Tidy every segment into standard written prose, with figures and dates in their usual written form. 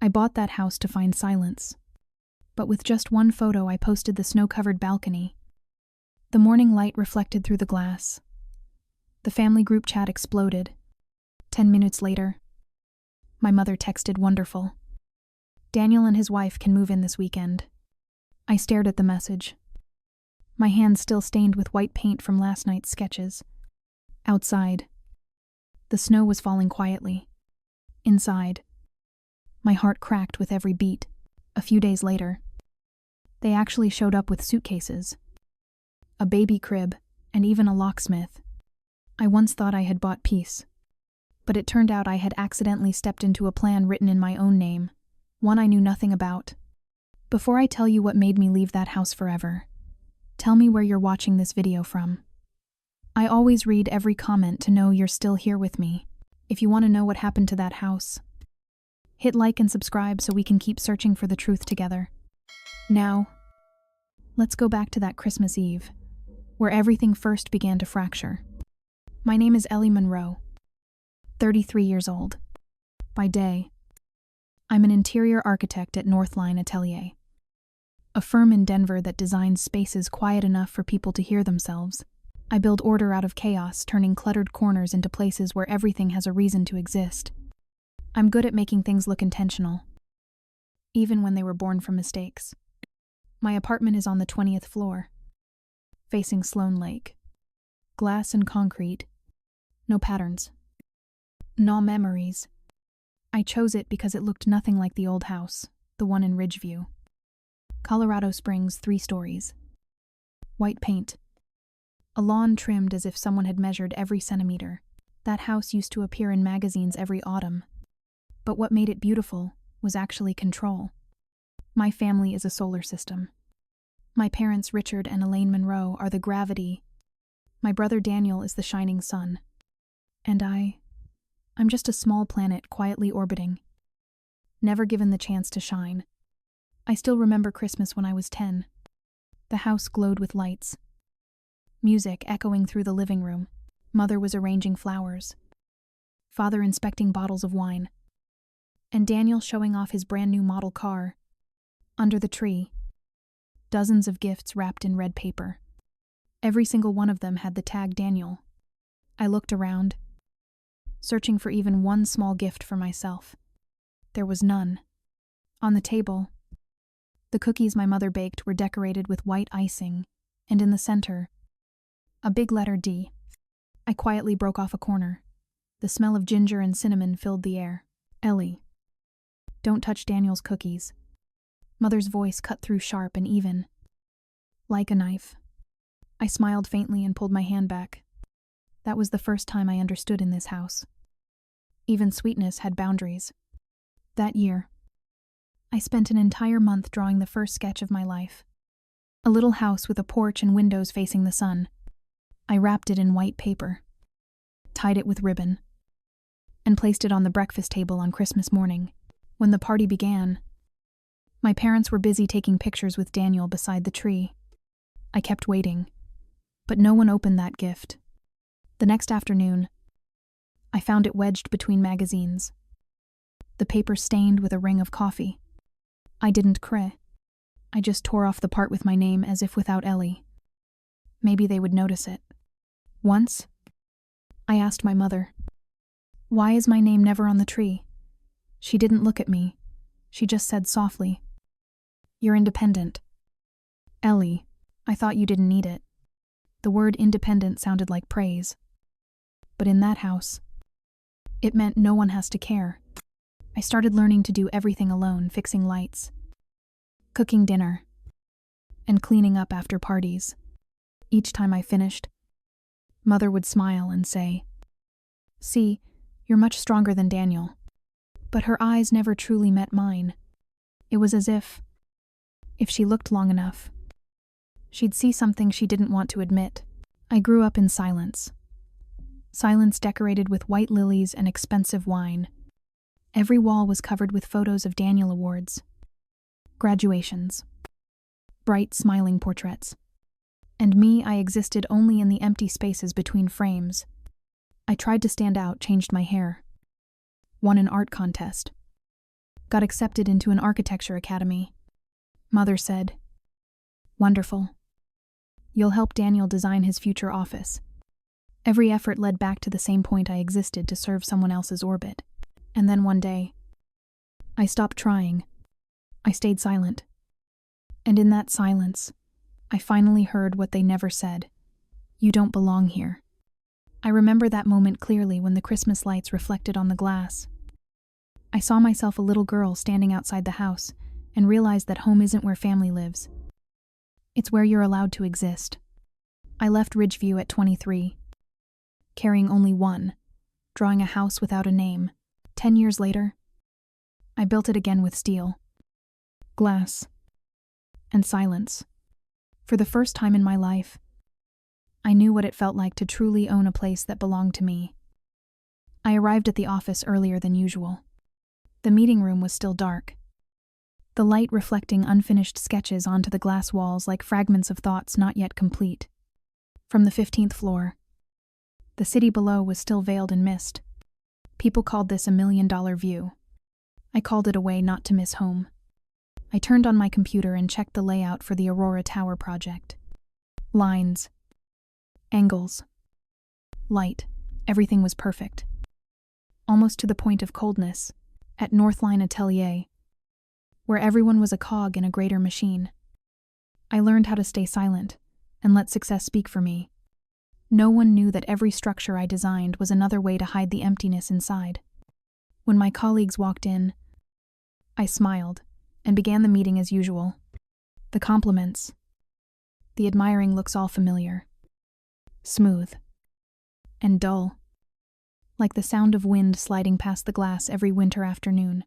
I bought that house to find silence. But with just one photo, I posted the snow-covered balcony. The morning light reflected through the glass. The family group chat exploded. 10 minutes later, my mother texted, "Wonderful. Daniel and his wife can move in this weekend." I stared at the message, my hands still stained with white paint from last night's sketches. Outside, the snow was falling quietly. Inside, my heart cracked with every beat. A few days later, they actually showed up with suitcases, a baby crib, and even a locksmith. I once thought I had bought peace, but it turned out I had accidentally stepped into a plan written in my own name, one I knew nothing about. Before I tell you what made me leave that house forever, tell me where you're watching this video from. I always read every comment to know you're still here with me. If you want to know what happened to that house, hit like and subscribe so we can keep searching for the truth together. Now, let's go back to that Christmas Eve, where everything first began to fracture. My name is Elly Monroe, 33 years old. By day, I'm an interior architect at Northline Atelier, a firm in Denver that designs spaces quiet enough for people to hear themselves. I build order out of chaos, turning cluttered corners into places where everything has a reason to exist. I'm good at making things look intentional, even when they were born from mistakes. My apartment is on the 20th floor, facing Sloan Lake. Glass and concrete, no patterns, no memories. I chose it because it looked nothing like the old house, the one in Ridgeview. Colorado Springs, 3 stories. White paint. A lawn trimmed as if someone had measured every centimeter. That house used to appear in magazines every autumn. But what made it beautiful was actually control. My family is a solar system. My parents, Richard and Elly Monroe, are the gravity. My brother Daniel is the shining sun. And I'm just a small planet quietly orbiting, never given the chance to shine. I still remember Christmas when I was 10. The house glowed with lights. Music echoing through the living room. Mother was arranging flowers. Father inspecting bottles of wine. And Daniel showing off his brand new model car. Under the tree, dozens of gifts wrapped in red paper. Every single one of them had the tag Daniel. I looked around, searching for even one small gift for myself. There was none. On the table, the cookies my mother baked were decorated with white icing, and in the center, a big letter D. I quietly broke off a corner. The smell of ginger and cinnamon filled the air. "Elly, don't touch Daniel's cookies." Mother's voice cut through sharp and even, like a knife. I smiled faintly and pulled my hand back. That was the first time I understood in this house. Even sweetness had boundaries. That year, I spent an entire month drawing the first sketch of my life. A little house with a porch and windows facing the sun. I wrapped it in white paper, tied it with ribbon, and placed it on the breakfast table on Christmas morning. When the party began, my parents were busy taking pictures with Daniel beside the tree. I kept waiting, but no one opened that gift. The next afternoon, I found it wedged between magazines, the paper stained with a ring of coffee. I didn't cry. I just tore off the part with my name as if without Elly. Maybe they would notice it. Once, I asked my mother, "Why is my name never on the tree?" She didn't look at me. She just said softly, "You're independent." "Elly, I thought you didn't need it." The word independent sounded like praise. But in that house, it meant no one has to care. I started learning to do everything alone, fixing lights, cooking dinner, and cleaning up after parties. Each time I finished, Mother would smile and say, "See, you're much stronger than Daniel." But her eyes never truly met mine. It was as if she looked long enough, she'd see something she didn't want to admit. I grew up in silence. Silence decorated with white lilies and expensive wine. Every wall was covered with photos of Daniel awards, graduations, bright, smiling portraits. And me, I existed only in the empty spaces between frames. I tried to stand out, changed my hair, won an art contest, Got accepted into an architecture academy. Mother said, "Wonderful. You'll help Daniel design his future office." Every effort led back to the same point I existed to serve someone else's orbit. And then one day, I stopped trying. I stayed silent. And in that silence, I finally heard what they never said. "You don't belong here." I remember that moment clearly when the Christmas lights reflected on the glass. I saw myself a little girl standing outside the house and realized that home isn't where family lives. It's where you're allowed to exist. I left Ridgeview at 23, carrying only one, drawing a house without a name. 10 years later, I built it again with steel, glass, and silence. For the first time in my life, I knew what it felt like to truly own a place that belonged to me. I arrived at the office earlier than usual. The meeting room was still dark, the light reflecting unfinished sketches onto the glass walls like fragments of thoughts not yet complete. From the 15th floor, the city below was still veiled in mist. People called this a $1,000,000 view. I called it a way not to miss home. I turned on my computer and checked the layout for the Aurora Tower project. Lines, angles, light, everything was perfect. Almost to the point of coldness, at Northline Atelier, where everyone was a cog in a greater machine. I learned how to stay silent and let success speak for me. No one knew that every structure I designed was another way to hide the emptiness inside. When my colleagues walked in, I smiled and began the meeting as usual. The compliments, the admiring looks all familiar. Smooth and dull, like the sound of wind sliding past the glass every winter afternoon.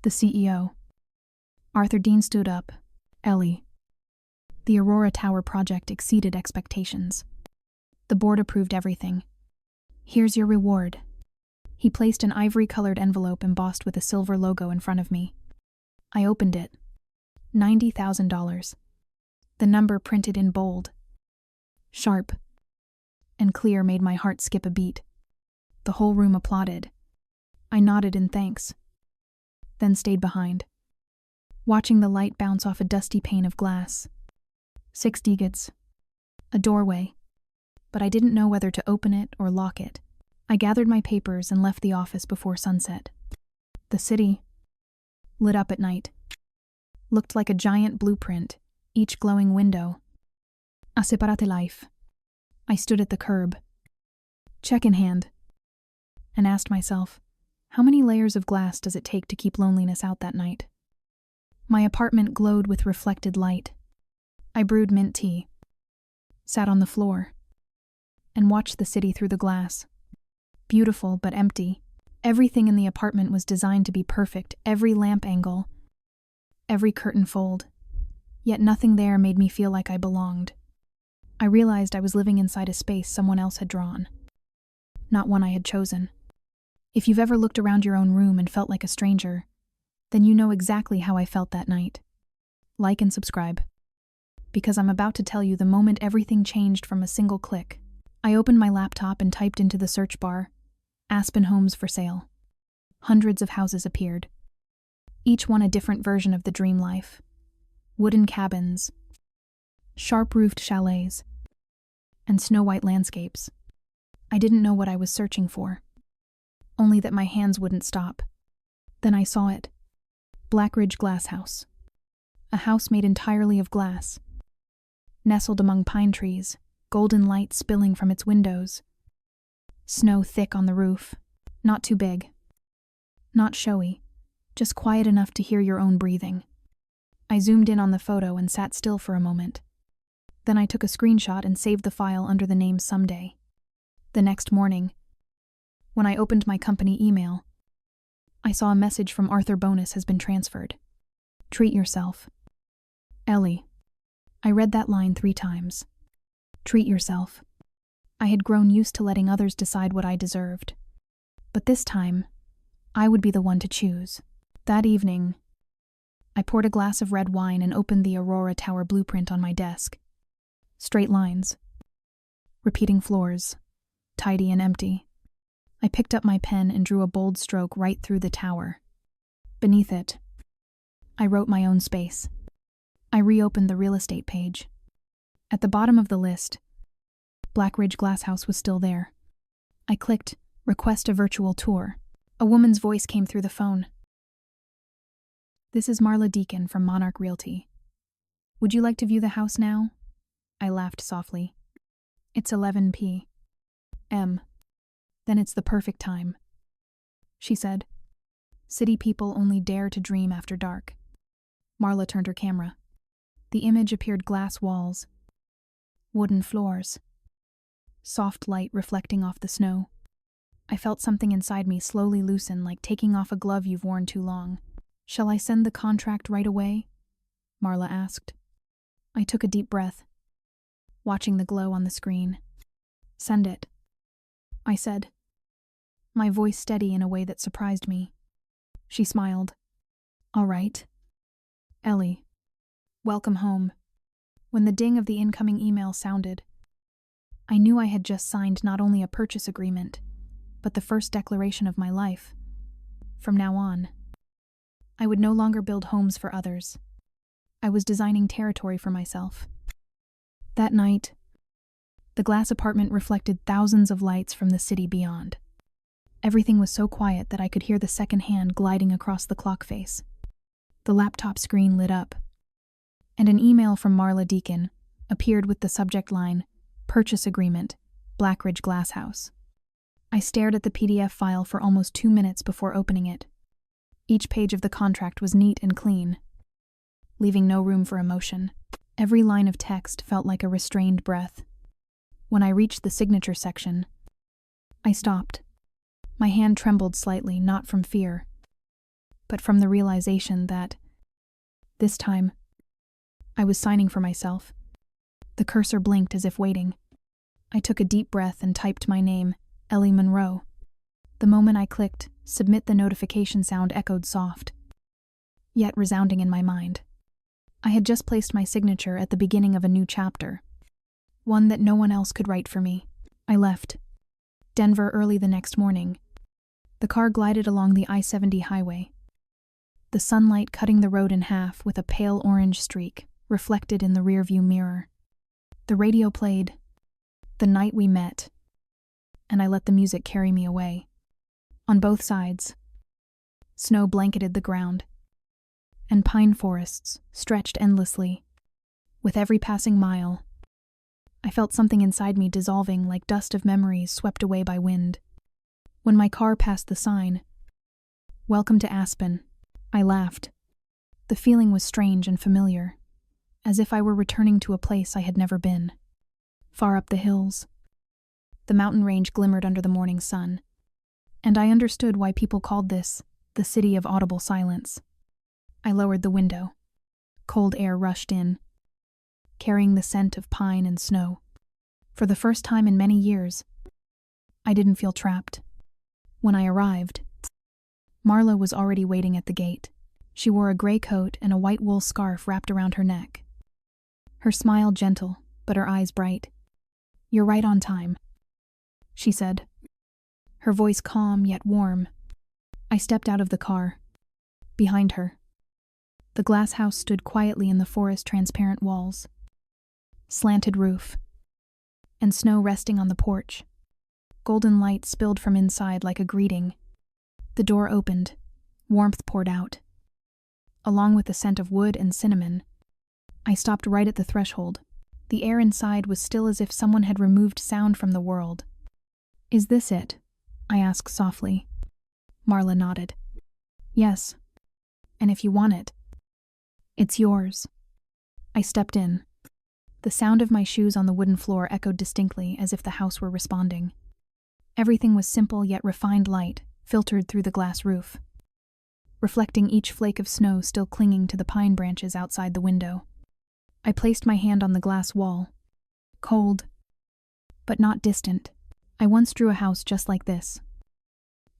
The CEO, Arthur Dean, stood up. "Elly, the Aurora Tower project exceeded expectations. The board approved everything. Here's your reward." He placed an ivory-colored envelope embossed with a silver logo in front of me. I opened it. $90,000. The number printed in bold, sharp, and clear made my heart skip a beat. The whole room applauded. I nodded in thanks, then stayed behind, watching the light bounce off a dusty pane of glass. 6 digits, a doorway, but I didn't know whether to open it or lock it. I gathered my papers and left the office before sunset. The city, lit up at night, looked like a giant blueprint, each glowing window. A separate life. I stood at the curb, check in hand, and asked myself, how many layers of glass does it take to keep loneliness out that night? My apartment glowed with reflected light. I brewed mint tea, sat on the floor, and watched the city through the glass. Beautiful but empty. Everything in the apartment was designed to be perfect, every lamp angle, every curtain fold. Yet nothing there made me feel like I belonged. I realized I was living inside a space someone else had drawn, not one I had chosen. If you've ever looked around your own room and felt like a stranger, then you know exactly how I felt that night. Like and subscribe, because I'm about to tell you the moment everything changed from a single click. I opened my laptop and typed into the search bar, Aspen homes for sale. Hundreds of houses appeared, each one a different version of the dream life. Wooden cabins, sharp-roofed chalets, and snow-white landscapes. I didn't know what I was searching for, only that my hands wouldn't stop. Then I saw it. Blackridge Glass House. A house made entirely of glass, nestled among pine trees, golden light spilling from its windows. Snow thick on the roof, not too big, not showy, just quiet enough to hear your own breathing. I zoomed in on the photo and sat still for a moment. Then I took a screenshot and saved the file under the name Someday. The next morning, when I opened my company email, I saw a message from Arthur Bonus has been transferred. Treat yourself. Elly. I read that line 3 times. Treat yourself. I had grown used to letting others decide what I deserved. But this time, I would be the one to choose. That evening, I poured a glass of red wine and opened the Aurora Tower blueprint on my desk. Straight lines, repeating floors, tidy and empty. I picked up my pen and drew a bold stroke right through the tower. Beneath it, I wrote my own space. I reopened the real estate page. At the bottom of the list, Black Ridge Glasshouse was still there. I clicked Request a virtual tour. A woman's voice came through the phone. "This is Marla Deacon from Monarch Realty. Would you like to view the house now?" I laughed softly. "It's 11 p.m. Then it's the perfect time," she said. "City people only dare to dream after dark." Marla turned her camera. The image appeared: glass walls, wooden floors, soft light reflecting off the snow. I felt something inside me slowly loosen, like taking off a glove you've worn too long. "Shall I send the contract right away?" Marla asked. I took a deep breath, watching the glow on the screen. "Send it," I said, my voice steady in a way that surprised me. She smiled. "All right. Elly, welcome home." When the ding of the incoming email sounded, I knew I had just signed not only a purchase agreement, but the first declaration of my life. From now on, I would no longer build homes for others. I was designing territory for myself. That night, the glass apartment reflected thousands of lights from the city beyond. Everything was so quiet that I could hear the second hand gliding across the clock face. The laptop screen lit up, and an email from Marla Deacon appeared with the subject line, "Purchase Agreement, Black Ridge Glasshouse." I stared at the PDF file for almost 2 minutes before opening it. Each page of the contract was neat and clean, leaving no room for emotion. Every line of text felt like a restrained breath. When I reached the signature section, I stopped. My hand trembled slightly, not from fear, but from the realization that, this time, I was signing for myself. The cursor blinked as if waiting. I took a deep breath and typed my name, Elly Monroe. The moment I clicked, submit, the notification sound echoed soft, yet resounding in my mind. I had just placed my signature at the beginning of a new chapter, one that no one else could write for me. I left Denver early the next morning. The car glided along the I-70 highway, the sunlight cutting the road in half with a pale orange streak reflected in the rearview mirror. The radio played "The Night We Met," and I let the music carry me away. On both sides, snow blanketed the ground, and pine forests stretched endlessly. With every passing mile, I felt something inside me dissolving like dust of memories swept away by wind. When my car passed the sign, "Welcome to Aspen," I laughed. The feeling was strange and familiar, as if I were returning to a place I had never been. Far up the hills, the mountain range glimmered under the morning sun, and I understood why people called this the city of audible silence. I lowered the window. Cold air rushed in, carrying the scent of pine and snow. For the first time in many years, I didn't feel trapped. When I arrived, Marla was already waiting at the gate. She wore a gray coat and a white wool scarf wrapped around her neck. Her smile gentle, but her eyes bright. "You're right on time," she said, her voice calm yet warm. I stepped out of the car. Behind her, the glass house stood quietly in the forest, transparent walls, slanted roof, and snow resting on the porch. Golden light spilled from inside like a greeting. The door opened. Warmth poured out. Along with the scent of wood and cinnamon, I stopped right at the threshold. The air inside was still as if someone had removed sound from the world. "Is this it?" I asked softly. Marla nodded. "Yes. And if you want it, it's yours." I stepped in. The sound of my shoes on the wooden floor echoed distinctly, as if the house were responding. Everything was simple yet refined light, filtered through the glass roof, reflecting each flake of snow still clinging to the pine branches outside the window. I placed my hand on the glass wall. Cold, but not distant. "I once drew a house just like this,"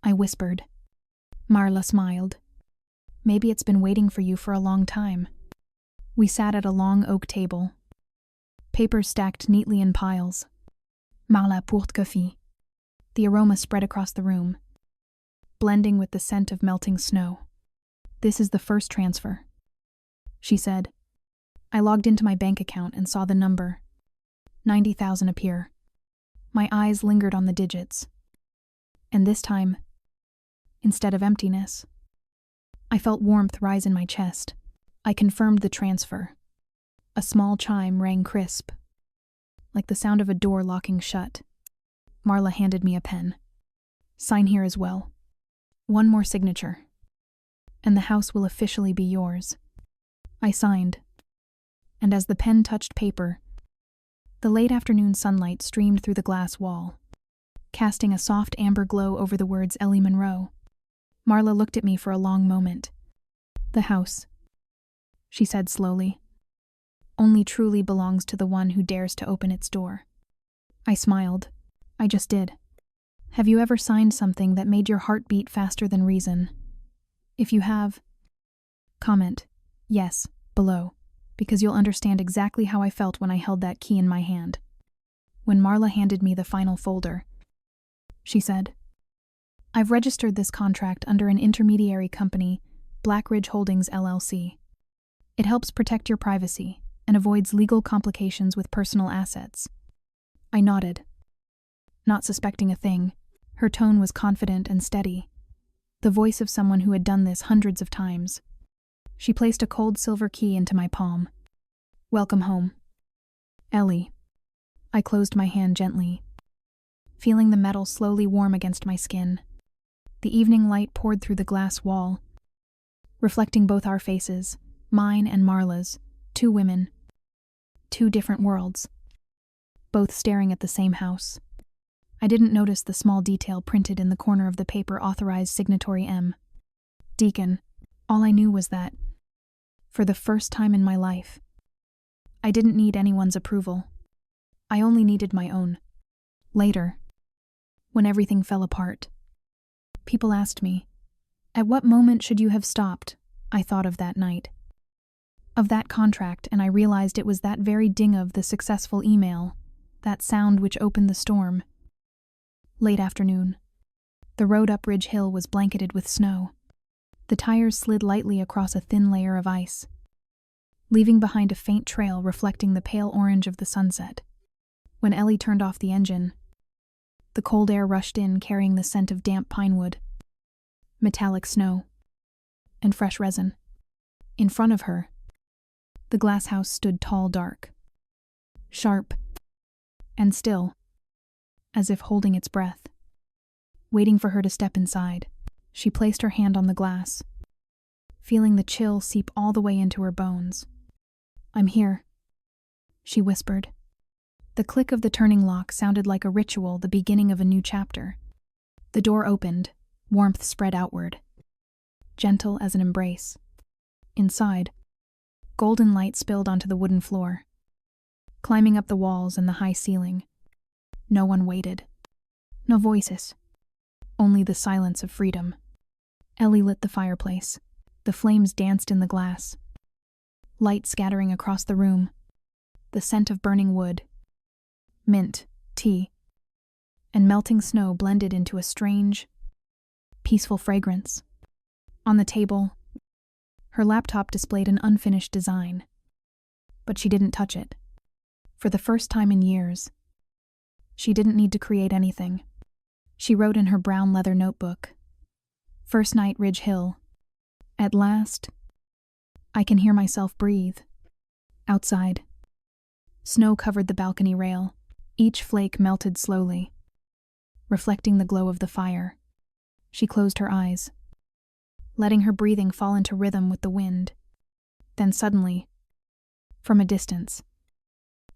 I whispered. Marla smiled. "Maybe it's been waiting for you for a long time." We sat at a long oak table, papers stacked neatly in piles. "Marla pour café." The aroma spread across the room, blending with the scent of melting snow. "This is the first transfer," she said. I logged into my bank account and saw the number, 90,000 appear. My eyes lingered on the digits. And this time, instead of emptiness, I felt warmth rise in my chest. I confirmed the transfer. A small chime rang crisp, like the sound of a door locking shut. Marla handed me a pen. "Sign here as well. One more signature, and the house will officially be yours." I signed, and as the pen touched paper, the late afternoon sunlight streamed through the glass wall, casting a soft amber glow over the words Elly Monroe. Marla looked at me for a long moment. "The house," she said slowly, "only truly belongs to the one who dares to open its door." I smiled. "I just did. Have you ever signed something that made your heart beat faster than reason? If you have, comment yes below, because you'll understand exactly how I felt when I held that key in my hand." When Marla handed me the final folder, she said, "I've registered this contract under an intermediary company, Black Ridge Holdings LLC. It helps protect your privacy and avoids legal complications with personal assets." I nodded, not suspecting a thing. Her tone was confident and steady, the voice of someone who had done this hundreds of times. She placed a cold silver key into my palm. "Welcome home, Elly." I closed my hand gently, feeling the metal slowly warm against my skin. The evening light poured through the glass wall, reflecting both our faces, mine and Marla's, two women, two different worlds, both staring at the same house. I didn't notice the small detail printed in the corner of the paper authorized signatory M. Deacon. All I knew was that, for the first time in my life, I didn't need anyone's approval. I only needed my own. Later, when everything fell apart, people asked me, "At what moment should you have stopped?" I thought of that night, of that contract, and I realized it was that very ding of the successful email, that sound which opened the storm. Late afternoon. The road up Ridge Hill was blanketed with snow. The tires slid lightly across a thin layer of ice, leaving behind a faint trail reflecting the pale orange of the sunset. When Elly turned off the engine, the cold air rushed in carrying the scent of damp pine wood, metallic snow, and fresh resin. In front of her, the glass house stood tall, dark, sharp, and still, as if holding its breath, waiting for her to step inside. She placed her hand on the glass, feeling the chill seep all the way into her bones. "I'm here," she whispered. The click of the turning lock sounded like a ritual, the beginning of a new chapter. The door opened, warmth spread outward, gentle as an embrace. Inside, golden light spilled onto the wooden floor, climbing up the walls and the high ceiling. No one waited. No voices. Only the silence of freedom. Elly lit the fireplace. The flames danced in the glass, light scattering across the room. The scent of burning wood, mint, tea, and melting snow blended into a strange, peaceful fragrance. On the table, her laptop displayed an unfinished design, but she didn't touch it. For the first time in years, she didn't need to create anything. She wrote in her brown leather notebook, "First night, Ridge Hill. At last, I can hear myself breathe." Outside, snow covered the balcony rail. Each flake melted slowly, reflecting the glow of the fire. She closed her eyes, letting her breathing fall into rhythm with the wind. Then suddenly, from a distance,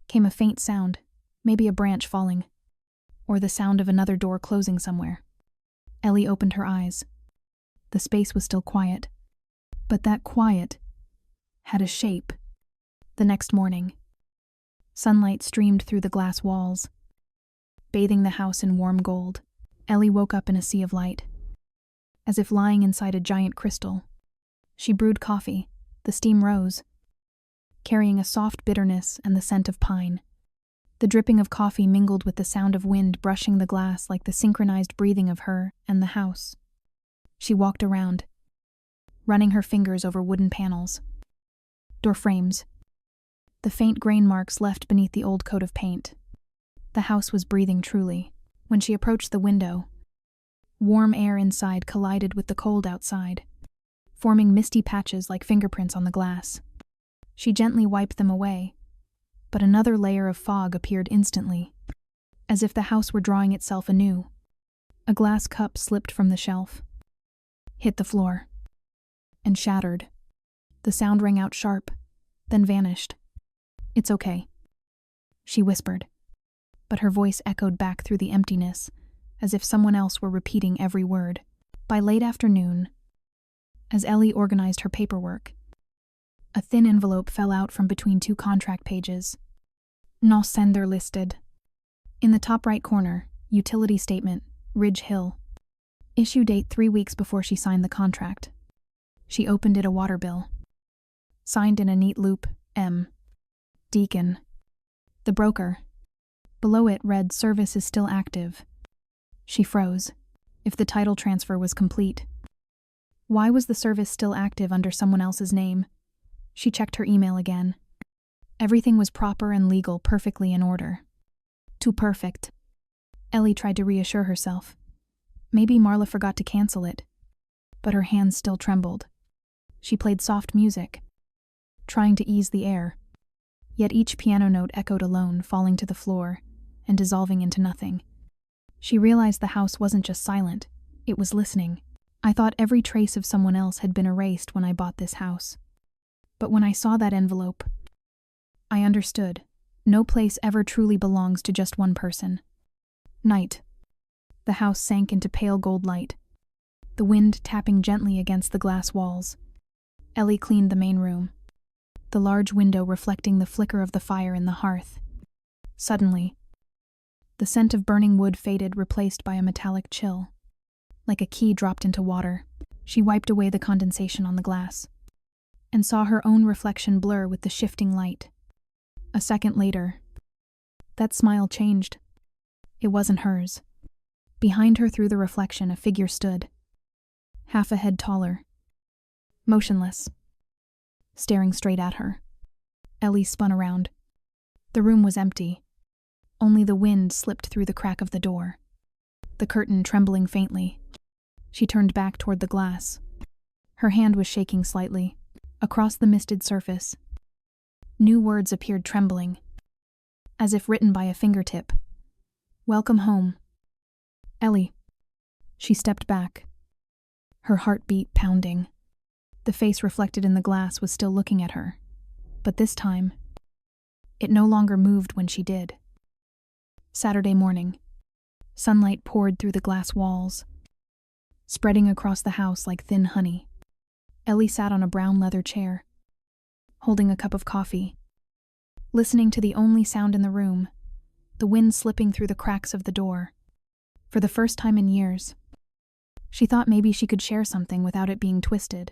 came a faint sound, maybe a branch falling, or the sound of another door closing somewhere. Elly opened her eyes. The space was still quiet, but that quiet had a shape. The next morning, sunlight streamed through the glass walls, bathing the house in warm gold. Elly woke up in a sea of light, as if lying inside a giant crystal. She brewed coffee. The steam rose, carrying a soft bitterness and the scent of pine. The dripping of coffee mingled with the sound of wind brushing the glass like the synchronized breathing of her and the house. She walked around, running her fingers over wooden panels. Door frames. The faint grain marks left beneath the old coat of paint. The house was breathing truly. When she approached the window, warm air inside collided with the cold outside, forming misty patches like fingerprints on the glass. She gently wiped them away, but another layer of fog appeared instantly, as if the house were drawing itself anew. A glass cup slipped from the shelf, hit the floor, and shattered. The sound rang out sharp, then vanished. "It's okay," she whispered, but her voice echoed back through the emptiness, as if someone else were repeating every word. By late afternoon, as Elly organized her paperwork, a thin envelope fell out from between two contract pages. No sender listed. In the top right corner, utility statement, Ridge Hill. Issue date 3 weeks before she signed the contract. She opened it, a water bill. Signed in a neat loop, M. Deacon. The broker. Below it read, "Service is still active." She froze. If the title transfer was complete, why was the service still active under someone else's name? She checked her email again. Everything was proper and legal, perfectly in order. Too perfect. Elly tried to reassure herself. Maybe Marla forgot to cancel it. But her hands still trembled. She played soft music, trying to ease the air. Yet each piano note echoed alone, falling to the floor and dissolving into nothing. She realized the house wasn't just silent, it was listening. "I thought every trace of someone else had been erased when I bought this house. But when I saw that envelope, I understood. No place ever truly belongs to just one person." Night. The house sank into pale gold light, the wind tapping gently against the glass walls. Elly cleaned the main room, the large window reflecting the flicker of the fire in the hearth. Suddenly, the scent of burning wood faded, replaced by a metallic chill. Like a key dropped into water, she wiped away the condensation on the glass, and saw her own reflection blur with the shifting light. A second later, that smile changed. It wasn't hers. Behind her, through the reflection, a figure stood, half a head taller, motionless, staring straight at her. Elly spun around. The room was empty. Only the wind slipped through the crack of the door, the curtain trembling faintly. She turned back toward the glass. Her hand was shaking slightly. Across the misted surface, new words appeared, trembling, as if written by a fingertip. "Welcome home, Elly." She stepped back, her heartbeat pounding. The face reflected in the glass was still looking at her, but this time, it no longer moved when she did. Saturday morning. Sunlight poured through the glass walls, spreading across the house like thin honey. Elly sat on a brown leather chair, holding a cup of coffee, listening to the only sound in the room, the wind slipping through the cracks of the door. For the first time in years, she thought maybe she could share something without it being twisted.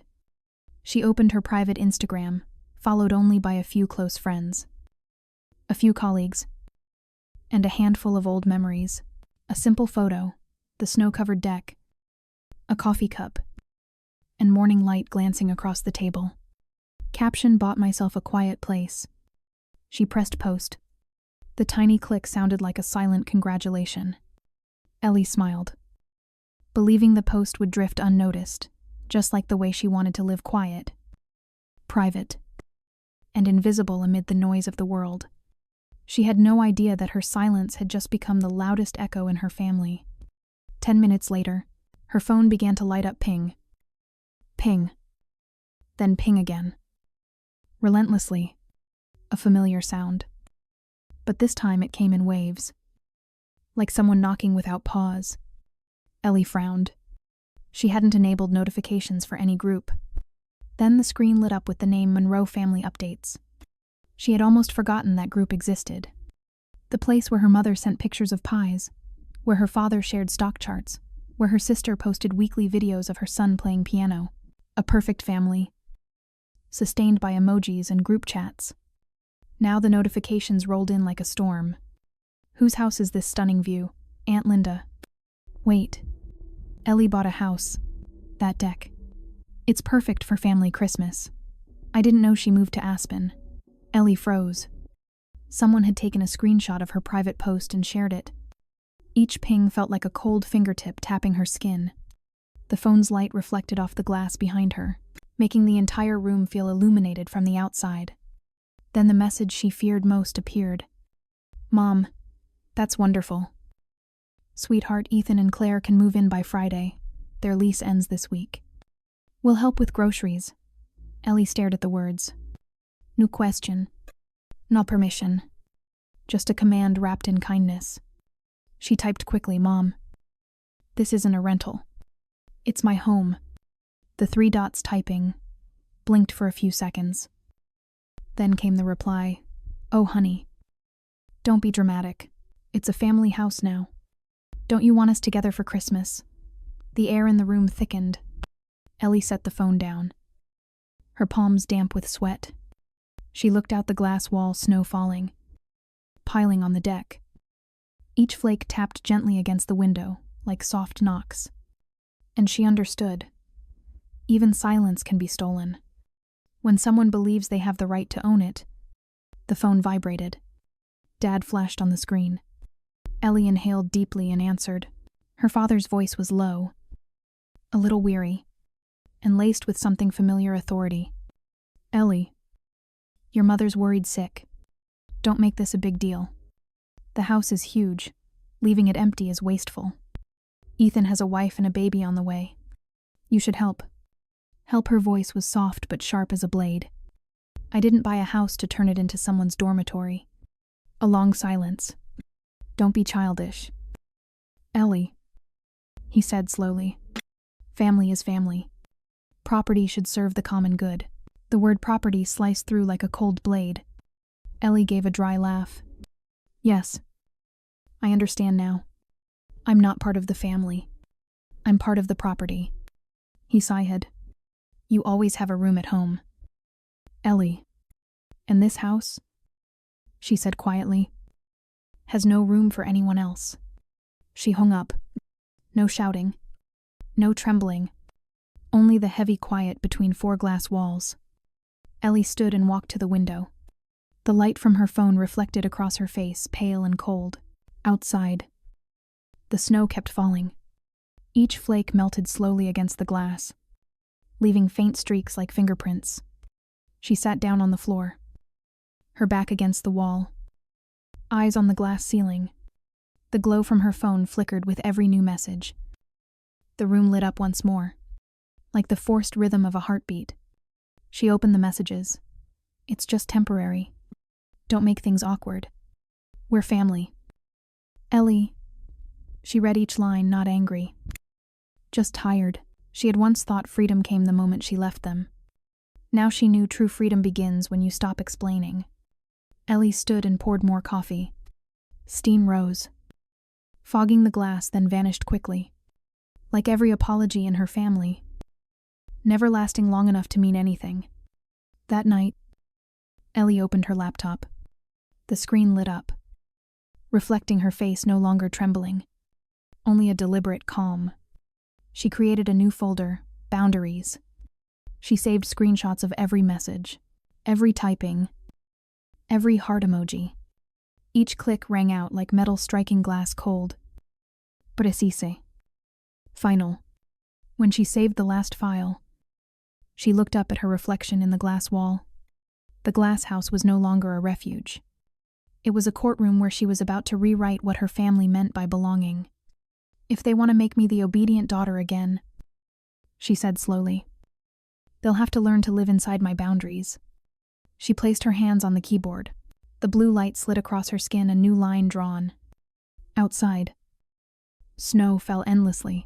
She opened her private Instagram, followed only by a few close friends, a few colleagues, and a handful of old memories. A simple photo, the snow-covered deck, a coffee cup, and morning light glancing across the table. Caption: "Bought myself a quiet place." She pressed post. The tiny click sounded like a silent congratulation. Elly smiled, believing the post would drift unnoticed, just like the way she wanted to live: quiet, private, and invisible amid the noise of the world. She had no idea that her silence had just become the loudest echo in her family. 10 minutes later, her phone began to light up. Ping. Ping. Then ping again. Relentlessly. A familiar sound. But this time it came in waves, like someone knocking without pause. Elly frowned. She hadn't enabled notifications for any group. Then the screen lit up with the name Monroe Family Updates. She had almost forgotten that group existed. The place where her mother sent pictures of pies, where her father shared stock charts, where her sister posted weekly videos of her son playing piano. A perfect family, sustained by emojis and group chats. Now the notifications rolled in like a storm. Whose house is this stunning view? Aunt Linda. Wait. Elly bought a house. That deck. It's perfect for family Christmas. I didn't know she moved to Aspen. Elly froze. Someone had taken a screenshot of her private post and shared it. Each ping felt like a cold fingertip tapping her skin. The phone's light reflected off the glass behind her, making the entire room feel illuminated from the outside. Then the message she feared most appeared. Mom, that's wonderful. Sweetheart, Ethan and Claire can move in by Friday. Their lease ends this week. We'll help with groceries. Elly stared at the words. No question. No permission. Just a command wrapped in kindness. She typed quickly, Mom. This isn't a rental. It's my home. The 3 dots typing blinked for a few seconds. Then came the reply, Oh, honey. Don't be dramatic. It's a family house now. Don't you want us together for Christmas? The air in the room thickened. Elly set the phone down. Her palms damp with sweat. She looked out the glass wall, snow falling, piling on the deck. Each flake tapped gently against the window, like soft knocks. And she understood. Even silence can be stolen. When someone believes they have the right to own it. The phone vibrated. Dad flashed on the screen. Elly inhaled deeply and answered. Her father's voice was low, a little weary, and laced with something familiar authority. Elly, your mother's worried sick. Don't make this a big deal. The house is huge. Leaving it empty is wasteful. Ethan has a wife and a baby on the way. You should help. Help. Her voice was soft but sharp as a blade. I didn't buy a house to turn it into someone's dormitory. A long silence. Don't be childish. Elly, he said slowly. Family is family. Property should serve the common good. The word property sliced through like a cold blade. Elly gave a dry laugh. Yes. I understand now. I'm not part of the family. I'm part of the property. He sighed. You always have a room at home. Elly. And this house, she said quietly, has no room for anyone else. She hung up. No shouting. No trembling. Only the heavy quiet between 4 glass walls. Elly stood and walked to the window. The light from her phone reflected across her face, pale and cold. Outside, the snow kept falling. Each flake melted slowly against the glass, leaving faint streaks like fingerprints. She sat down on the floor, her back against the wall, eyes on the glass ceiling. The glow from her phone flickered with every new message. The room lit up once more, like the forced rhythm of a heartbeat. She opened the messages. It's just temporary. Don't make things awkward. We're family. Elly. She read each line, not angry. Just tired. She had once thought freedom came the moment she left them. Now she knew true freedom begins when you stop explaining. Elly stood and poured more coffee. Steam rose, fogging the glass, then vanished quickly. Like every apology in her family, never lasting long enough to mean anything. That night, Elly opened her laptop. The screen lit up, reflecting her face no longer trembling, only a deliberate calm. She created a new folder, Boundaries. She saved screenshots of every message, every typing, every heart emoji. Each click rang out like metal striking glass cold. Precise. Final. When she saved the last file, she looked up at her reflection in the glass wall. The glass house was no longer a refuge. It was a courtroom where she was about to rewrite what her family meant by belonging. If they want to make me the obedient daughter again, she said slowly, they'll have to learn to live inside my boundaries. She placed her hands on the keyboard. The blue light slid across her skin, a new line drawn. Outside, snow fell endlessly,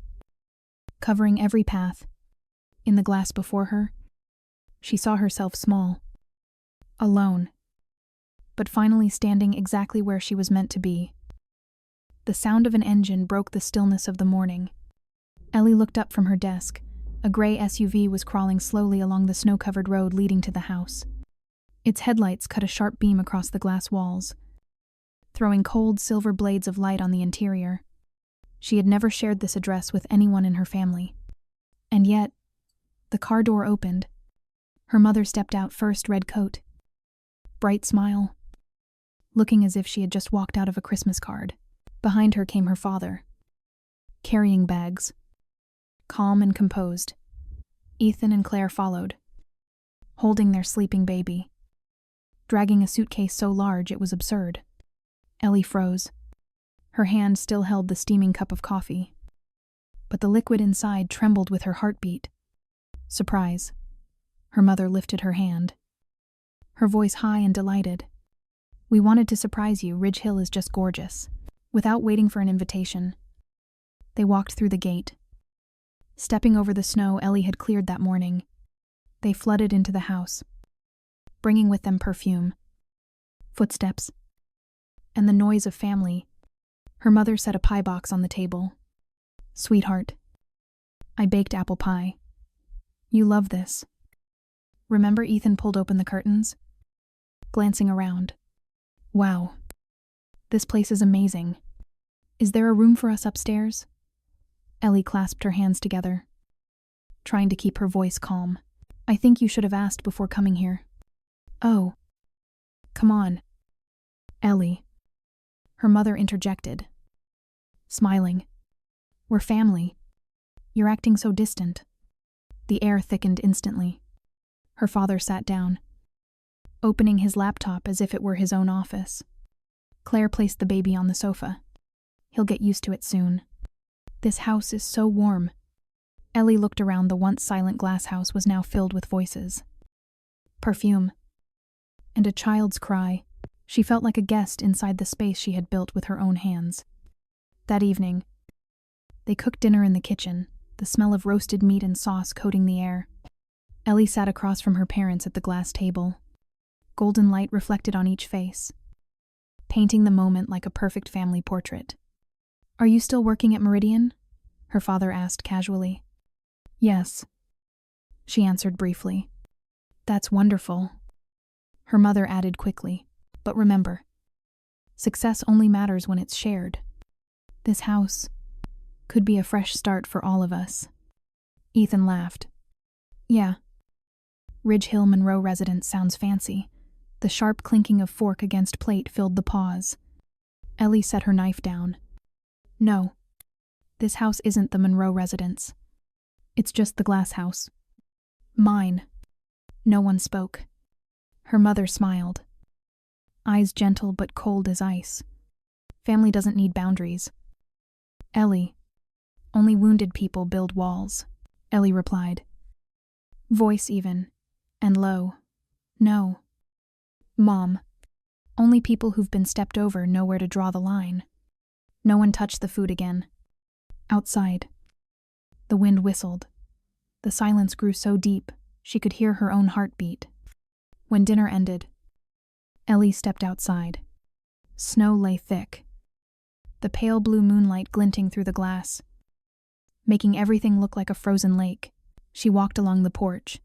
covering every path. In the glass before her, she saw herself small, alone, but finally standing exactly where she was meant to be. The sound of an engine broke the stillness of the morning. Elly looked up from her desk. A gray SUV was crawling slowly along the snow-covered road leading to the house. Its headlights cut a sharp beam across the glass walls, throwing cold silver blades of light on the interior. She had never shared this address with anyone in her family. And yet, The car door opened. Her mother stepped out first, red coat. Bright smile. Looking as if she had just walked out of a Christmas card. Behind her came her father. Carrying bags. Calm and composed. Ethan and Claire followed, holding their sleeping baby. Dragging a suitcase so large it was absurd. Elly froze. Her hand still held the steaming cup of coffee, but the liquid inside trembled with her heartbeat. Surprise. Her mother lifted her hand, her voice high and delighted. "We wanted to surprise you. Ridge Hill is just gorgeous." Without waiting for an invitation, they walked through the gate. Stepping over the snow Elly had cleared that morning, they flooded into the house, bringing with them perfume, footsteps, and the noise of family. Her mother set a pie box on the table. "Sweetheart, I baked apple pie. You love this." Remember? Ethan pulled open the curtains, glancing around. "Wow, this place is amazing. Is there a room for us upstairs?" Elly clasped her hands together, trying to keep her voice calm. "I think you should have asked before coming here." "Oh, come on, Elly," her mother interjected, smiling. "We're family. You're acting so distant." The air thickened instantly. Her father sat down, opening his laptop as if it were his own office. Claire placed the baby on the sofa. "He'll get used to it soon. This house is so warm." Elly looked around. The once silent glass house was now filled with voices, perfume, and a child's cry. She felt like a guest inside the space she had built with her own hands. That evening, they cooked dinner in the kitchen, the smell of roasted meat and sauce coating the air. Elly sat across from her parents at the glass table. Golden light reflected on each face, painting the moment like a perfect family portrait. "Are you still working at Meridian?" her father asked casually. "Yes," she answered briefly. "That's wonderful," her mother added quickly. "But remember, success only matters when it's shared. This house could be a fresh start for all of us." Ethan laughed. "Yeah. Ridge Hill Monroe residence sounds fancy." The sharp clinking of fork against plate filled the pause. Elly set her knife down. "No, this house isn't the Monroe residence. It's just the glass house. Mine." No one spoke. Her mother smiled, eyes gentle but cold as ice. "Family doesn't need boundaries, Elly. Only wounded people build walls," Elly replied, voice even and low. "No, Mom. Only people who've been stepped over know where to draw the line." No one touched the food again. Outside, the wind whistled. The silence grew so deep, she could hear her own heartbeat. When dinner ended, Elly stepped outside. Snow lay thick, the pale blue moonlight glinting through the glass, making everything look like a frozen lake. She walked along the porch,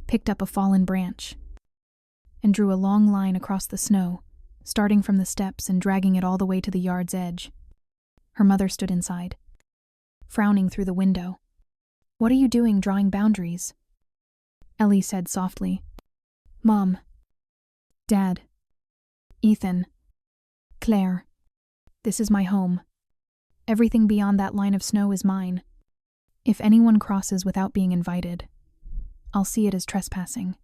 picked up a fallen branch, and drew a long line across the snow, starting from the steps and dragging it all the way to the yard's edge. Her mother stood inside, frowning through the window. "What are you doing, drawing boundaries?" Elly said softly. "Mom, Dad, Ethan, Claire, this is my home. Everything beyond that line of snow is mine. If anyone crosses without being invited, I'll see it as trespassing."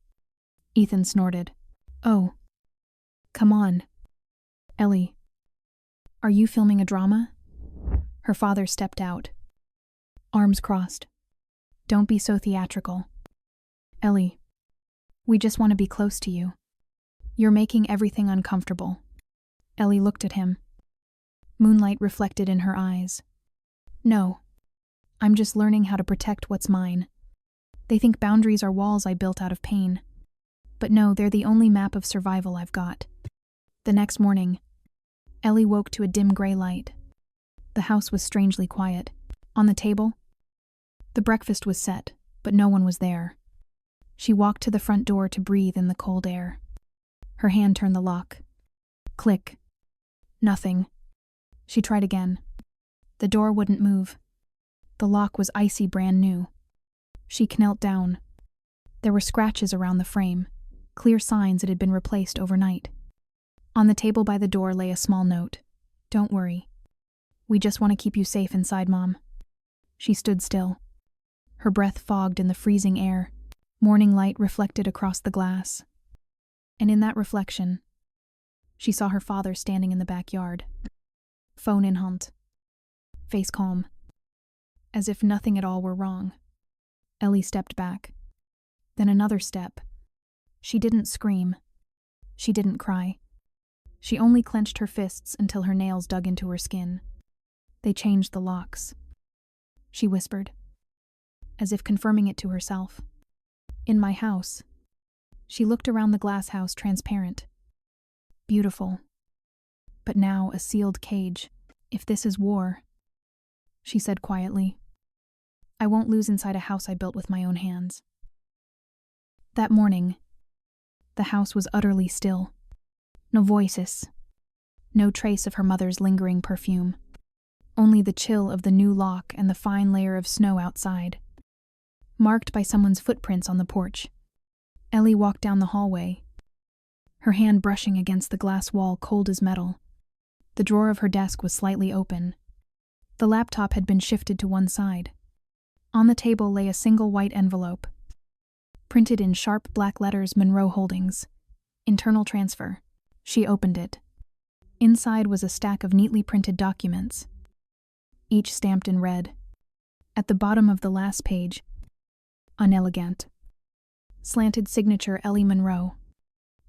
Ethan snorted. "Oh, come on, Elly. Are you filming a drama?" Her father stepped out, arms crossed. "Don't be so theatrical, Elly. We just want to be close to you. You're making everything uncomfortable." Elly looked at him, moonlight reflected in her eyes. "No, I'm just learning how to protect what's mine. They think boundaries are walls I built out of pain. But no, they're the only map of survival I've got." The next morning, Elly woke to a dim gray light. The house was strangely quiet. On the table, the breakfast was set, but no one was there. She walked to the front door to breathe in the cold air. Her hand turned the lock. Click. Nothing. She tried again. The door wouldn't move. The lock was icy brand new. She knelt down. There were scratches around the frame, clear signs it had been replaced overnight. On the table by the door lay a small note. "Don't worry. We just want to keep you safe inside, Mom." She stood still. Her breath fogged in the freezing air. Morning light reflected across the glass. And in that reflection, she saw her father standing in the backyard. Phone in hand. Face calm. As if nothing at all were wrong. Elly stepped back. Then another step. She didn't scream. She didn't cry. She only clenched her fists until her nails dug into her skin. They changed the locks. She whispered, as if confirming it to herself. "In my house." She looked around the glass house, transparent. Beautiful. But now a sealed cage. "If this is war," she said quietly, "I won't lose inside a house I built with my own hands." That morning, the house was utterly still. No voices. No trace of her mother's lingering perfume. Only the chill of the new lock and the fine layer of snow outside. Marked by someone's footprints on the porch. Elly walked down the hallway, her hand brushing against the glass wall, cold as metal. The drawer of her desk was slightly open. The laptop had been shifted to one side. On the table lay a single white envelope. Printed in sharp black letters, Monroe Holdings. Internal transfer. She opened it. Inside was a stack of neatly printed documents, each stamped in red. At the bottom of the last page, unelegant, slanted signature Elly Monroe.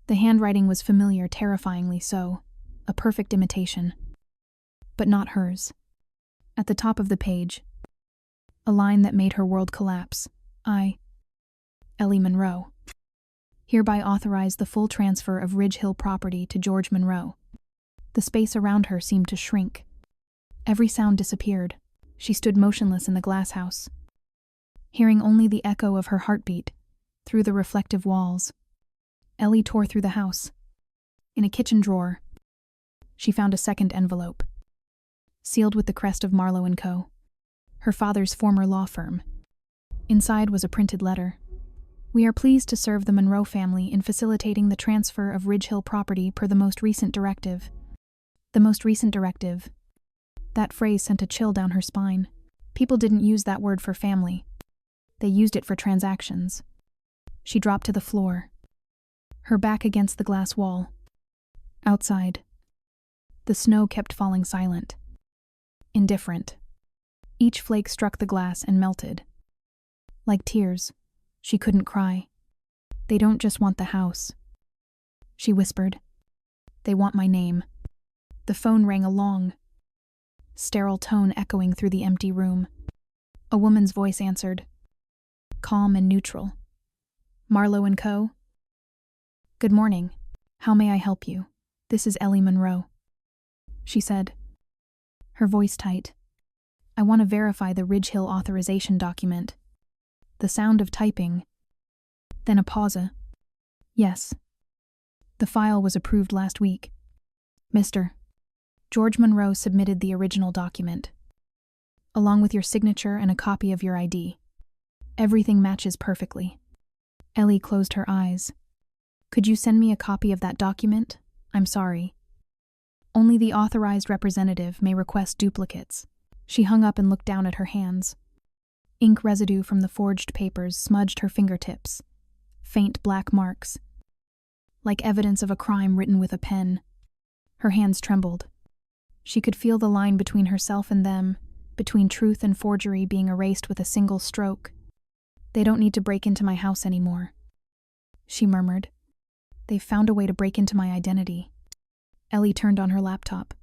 The handwriting was familiar, terrifyingly so, a perfect imitation. But not hers. At the top of the page, a line that made her world collapse. "I, Elly Monroe, hereby authorize the full transfer of Ridge Hill property to George Monroe." The space around her seemed to shrink. Every sound disappeared. She stood motionless in the glass house, hearing only the echo of her heartbeat through the reflective walls. Elly tore through the house. In a kitchen drawer, she found a second envelope, sealed with the crest of Marlowe & Co., her father's former law firm. Inside was a printed letter. "We are pleased to serve the Monroe family in facilitating the transfer of Ridge Hill property per the most recent directive." The most recent directive. That phrase sent a chill down her spine. People didn't use that word for family. They used it for transactions. She dropped to the floor, her back against the glass wall. Outside, the snow kept falling silent, indifferent. Each flake struck the glass and melted. Like tears, she couldn't cry. "They don't just want the house," she whispered. "They want my name." The phone rang, a long, sterile tone echoing through the empty room. A woman's voice answered, calm and neutral. "Marlowe & Co.?" "Good morning. How may I help you? This is Elly Monroe," she said, her voice tight. "I want to verify the Ridge Hill authorization document." The sound of typing, then a pause. "Yes. The file was approved last week. Mr. George Monroe submitted the original document, along with your signature and a copy of your ID. Everything matches perfectly." Elly closed her eyes. "Could you send me a copy of that document? I'm sorry. Only the authorized representative may request duplicates." She hung up and looked down at her hands. Ink residue from the forged papers smudged her fingertips, faint black marks, like evidence of a crime written with a pen. Her hands trembled. She could feel the line between herself and them, between truth and forgery, being erased with a single stroke. "They don't need to break into my house anymore," she murmured. "They've found a way to break into my identity." Elly turned on her laptop.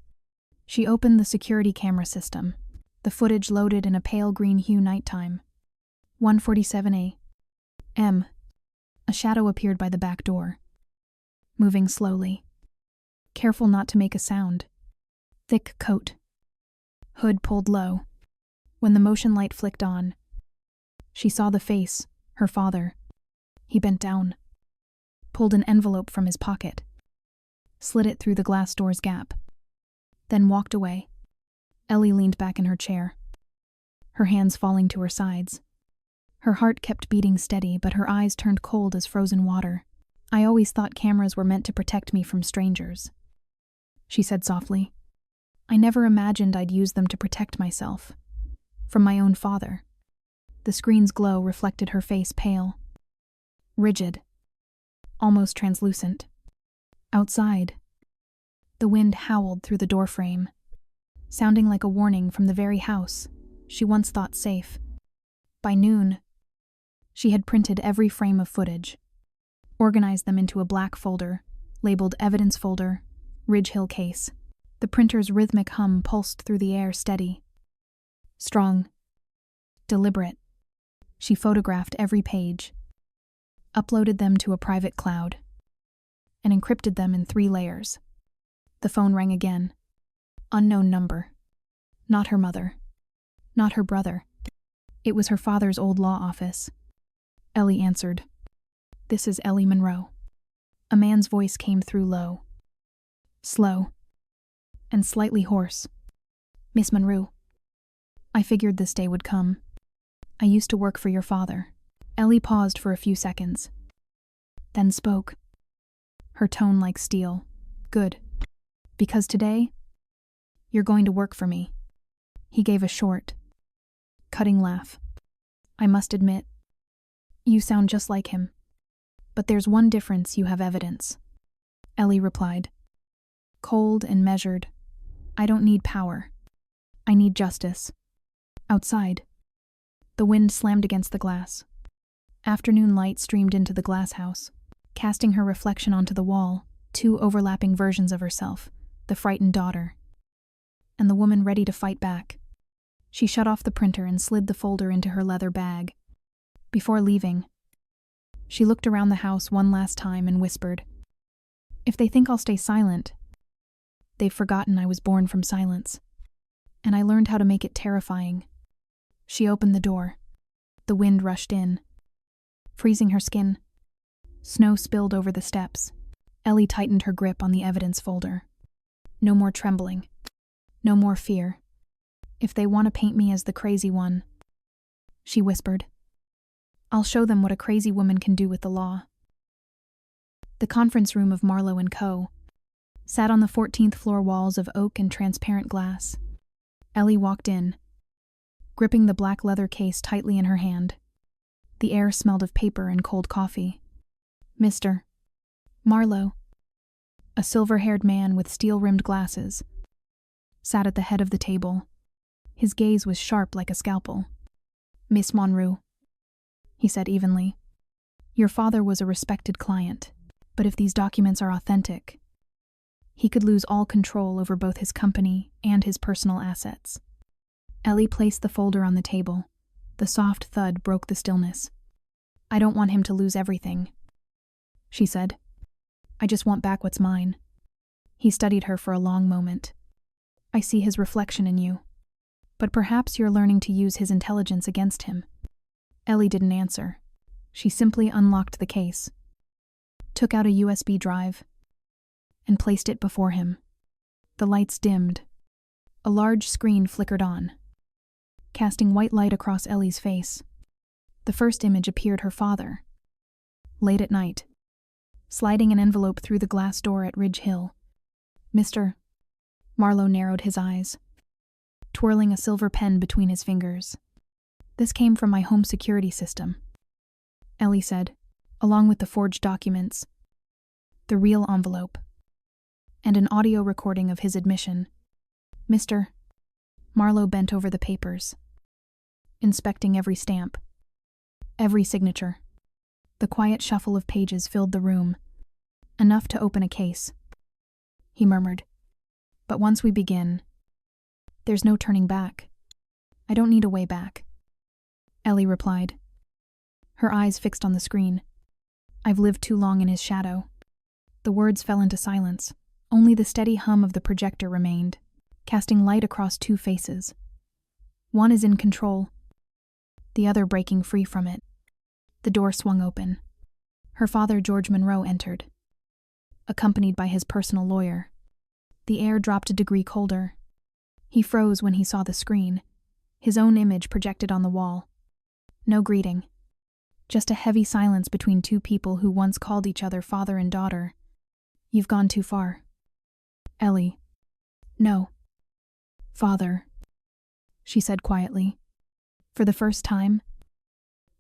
She opened the security camera system. The footage loaded in a pale green hue nighttime. 1:47 a.m. A shadow appeared by the back door, moving slowly, careful not to make a sound. Thick coat, hood pulled low. When the motion light flicked on, she saw the face, her father. He bent down, pulled an envelope from his pocket, slid it through the glass door's gap, then walked away. Elly leaned back in her chair, her hands falling to her sides. Her heart kept beating steady, but her eyes turned cold as frozen water. "I always thought cameras were meant to protect me from strangers," she said softly. "I never imagined I'd use them to protect myself. From my own father." The screen's glow reflected her face, pale, rigid, almost translucent. Outside, the wind howled through the doorframe, sounding like a warning from the very house she once thought safe. By noon, she had printed every frame of footage, organized them into a black folder, labeled Evidence Folder, Ridge Hill Case. The printer's rhythmic hum pulsed through the air, steady, strong, deliberate. She photographed every page, uploaded them to a private cloud, and encrypted them in 3 layers. The phone rang again. Unknown number. Not her mother. Not her brother. It was her father's old law office. Elly answered. "This is Elly Monroe." A man's voice came through low, slow, and slightly hoarse. "Miss Monroe, I figured this day would come. I used to work for your father." Elly paused for a few seconds, then spoke, her tone like steel. "Good. Because today, you're going to work for me." He gave a short, cutting laugh. "I must admit, you sound just like him. But there's one difference: you have evidence." Elly replied, cold and measured. "I don't need power. I need justice." Outside, the wind slammed against the glass. Afternoon light streamed into the glass house, casting her reflection onto the wall, 2 overlapping versions of herself, the frightened daughter, and the woman ready to fight back. She shut off the printer and slid the folder into her leather bag. Before leaving, she looked around the house one last time and whispered, "If they think I'll stay silent, they've forgotten I was born from silence, and I learned how to make it terrifying." She opened the door. The wind rushed in, freezing her skin. Snow spilled over the steps. Elly tightened her grip on the evidence folder. No more trembling. No more fear. "If they want to paint me as the crazy one," she whispered, "I'll show them what a crazy woman can do with the law." The conference room of Marlowe & Co. sat on the 14th floor, walls of oak and transparent glass. Elly walked in, gripping the black leather case tightly in her hand. The air smelled of paper and cold coffee. "Mr. Marlowe," a silver-haired man with steel-rimmed glasses, sat at the head of the table. His gaze was sharp like a scalpel. "Miss Monroe," he said evenly, "your father was a respected client, but if these documents are authentic, he could lose all control over both his company and his personal assets." Elly placed the folder on the table. The soft thud broke the stillness. "I don't want him to lose everything," she said. "I just want back what's mine." He studied her for a long moment. "I see his reflection in you, but perhaps you're learning to use his intelligence against him." Elly didn't answer. She simply unlocked the case, took out a USB drive, and placed it before him. The lights dimmed. A large screen flickered on, casting white light across Elly's face. The first image appeared: her father, late at night, sliding an envelope through the glass door at Ridge Hill. "Mr. Marlowe narrowed his eyes, twirling a silver pen between his fingers. "This came from my home security system," Elly said, along with the forged documents, the real envelope, and an audio recording of his admission. Mr. Marlowe bent over the papers, inspecting every stamp, every signature. The quiet shuffle of pages filled the room, enough to open a case. He murmured, "But once we begin, there's no turning back." "I don't need a way back," Elly replied, her eyes fixed on the screen. "I've lived too long in his shadow." The words fell into silence. Only the steady hum of the projector remained, casting light across two faces. One is in control, the other breaking free from it. The door swung open. Her father, George Monroe, entered, accompanied by his personal lawyer. The air dropped a degree colder. He froze when he saw the screen, his own image projected on the wall. No greeting. Just a heavy silence between two people who once called each other father and daughter. You've gone too far. Elly. No. Father, she said quietly. For the first time.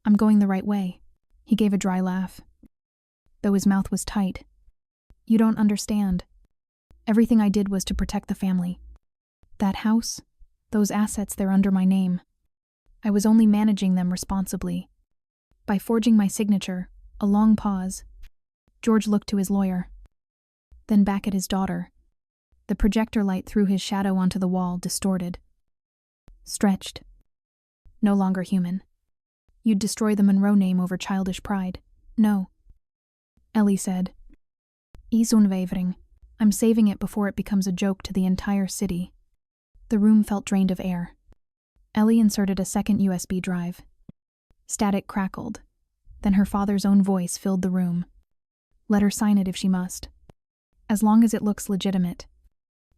I'm going the right way. He gave a dry laugh, though his mouth was tight. You don't understand. Everything I did was to protect the family. That house, those assets, they're under my name. I was only managing them responsibly. By forging my signature, a long pause. George looked to his lawyer, then back at his daughter. The projector light threw his shadow onto the wall, distorted. Stretched. No longer human. You'd destroy the Monroe name over childish pride. No. Elly said. Is unwavering. I'm saving it before it becomes a joke to the entire city. The room felt drained of air. Elly inserted a second USB drive. Static crackled. Then her father's own voice filled the room. Let her sign it if she must. As long as it looks legitimate.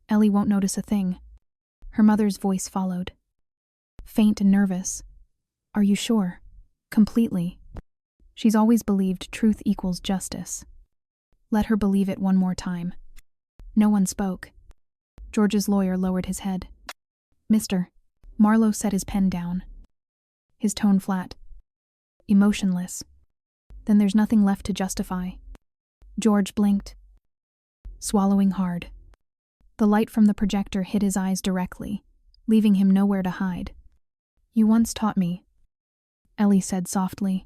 Elly won't notice a thing. Her mother's voice followed. Faint and nervous. Are you sure? Completely. She's always believed truth equals justice. Let her believe it one more time. No one spoke. George's lawyer lowered his head. Mr. Marlowe set his pen down. His tone flat. Emotionless. Then there's nothing left to justify. George blinked, swallowing hard. The light from the projector hit his eyes directly, leaving him nowhere to hide. You once taught me, Elly said softly,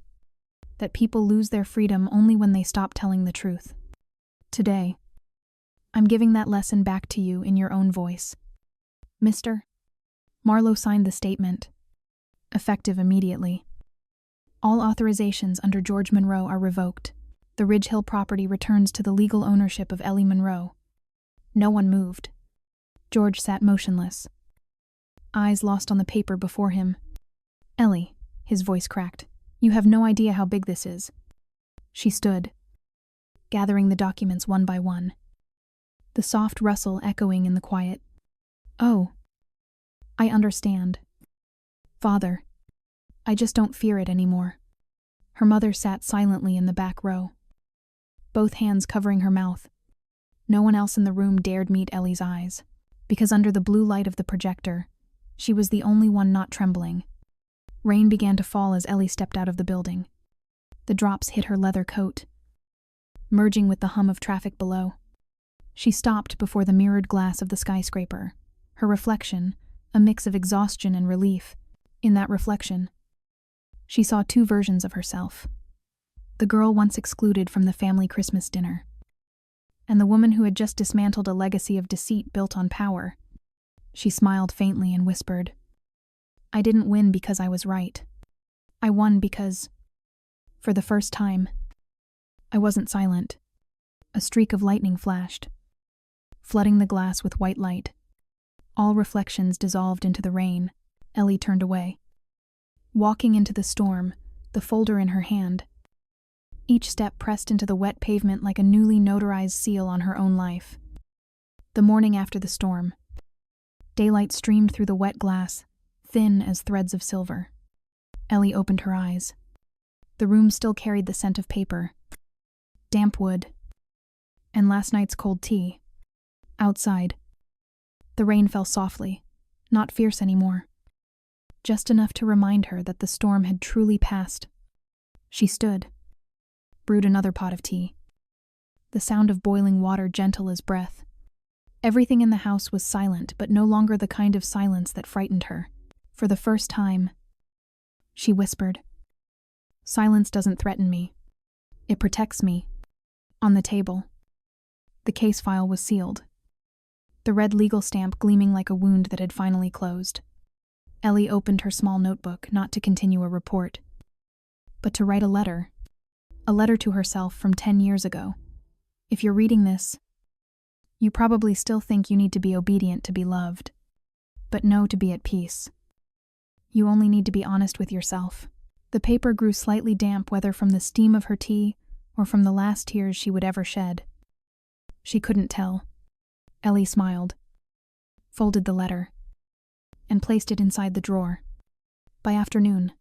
that people lose their freedom only when they stop telling the truth. Today, I'm giving that lesson back to you in your own voice. Mr. Marlowe signed the statement, effective immediately. All authorizations under George Monroe are revoked. The Ridge Hill property returns to the legal ownership of Elly Monroe. No one moved. George sat motionless, eyes lost on the paper before him. Elly, his voice cracked. You have no idea how big this is. She stood, gathering the documents one by one. The soft rustle echoing in the quiet. Oh, I understand. Father, I just don't fear it anymore. Her mother sat silently in the back row, both hands covering her mouth. No one else in the room dared meet Elly's eyes, because under the blue light of the projector, she was the only one not trembling. Rain began to fall as Elly stepped out of the building. The drops hit her leather coat, merging with the hum of traffic below. She stopped before the mirrored glass of the skyscraper, her reflection, a mix of exhaustion and relief. In that reflection, she saw two versions of herself. The girl once excluded from the family Christmas dinner, and the woman who had just dismantled a legacy of deceit built on power. She smiled faintly and whispered, I didn't win because I was right. I won because, for the first time, I wasn't silent. A streak of lightning flashed, flooding the glass with white light. All reflections dissolved into the rain. Elly turned away, walking into the storm, the folder in her hand. Each step pressed into the wet pavement like a newly notarized seal on her own life. The morning after the storm. Daylight streamed through the wet glass, thin as threads of silver. Elly opened her eyes. The room still carried the scent of paper, damp wood, and last night's cold tea. Outside, the rain fell softly, not fierce anymore, just enough to remind her that the storm had truly passed. She stood, brewed another pot of tea, the sound of boiling water gentle as breath. Everything in the house was silent, but no longer the kind of silence that frightened her. For the first time, she whispered, Silence doesn't threaten me. It protects me. On the table, the case file was sealed, the red legal stamp gleaming like a wound that had finally closed. Elly opened her small notebook, not to continue a report, but to write a letter to herself from 10 years ago. If you're reading this, you probably still think you need to be obedient to be loved, but no to be at peace. You only need to be honest with yourself. The paper grew slightly damp, whether from the steam of her tea or from the last tears she would ever shed. She couldn't tell. Elly smiled, folded the letter, and placed it inside the drawer. By afternoon,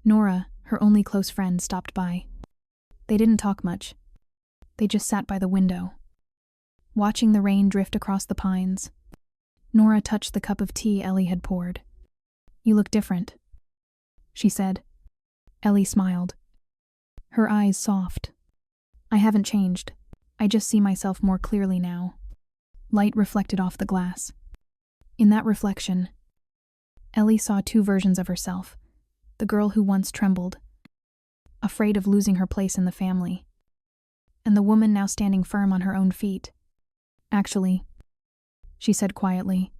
Nora, her only close friend, stopped by. They didn't talk much. They just sat by the window, watching the rain drift across the pines. Nora touched the cup of tea Elly had poured. "You look different," she said. Elly smiled, her eyes soft. "I haven't changed. I just see myself more clearly now." Light reflected off the glass. In that reflection, Elly saw two versions of herself: the girl who once trembled, afraid of losing her place in the family, and the woman now standing firm on her own feet. "Actually," she said quietly,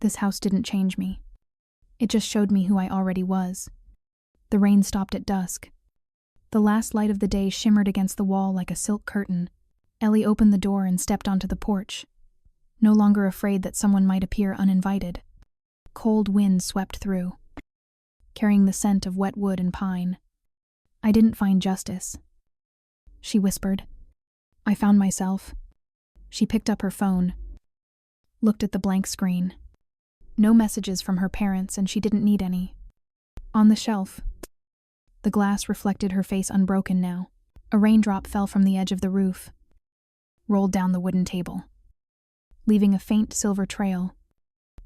"this house didn't change me. It just showed me who I already was." The rain stopped at dusk. The last light of the day shimmered against the wall like a silk curtain. Elly opened the door and stepped onto the porch, no longer afraid that someone might appear uninvited. Cold wind swept through, carrying the scent of wet wood and pine. "I didn't find justice," she whispered. "I found myself." She picked up her phone, looked at the blank screen. No messages from her parents, and she didn't need any. On the shelf, the glass reflected her face unbroken now. A raindrop fell from the edge of the roof, rolled down the wooden table, leaving a faint silver trail.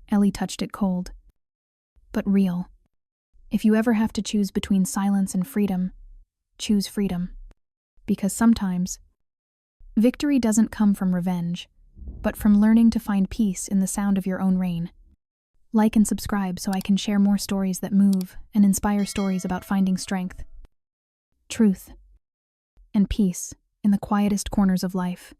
Elly touched it cold, but real. If you ever have to choose between silence and freedom, choose freedom. Because sometimes, victory doesn't come from revenge, but from learning to find peace in the sound of your own rain. Like and subscribe so I can share more stories that move and inspire, stories about finding strength, truth, and peace in the quietest corners of life.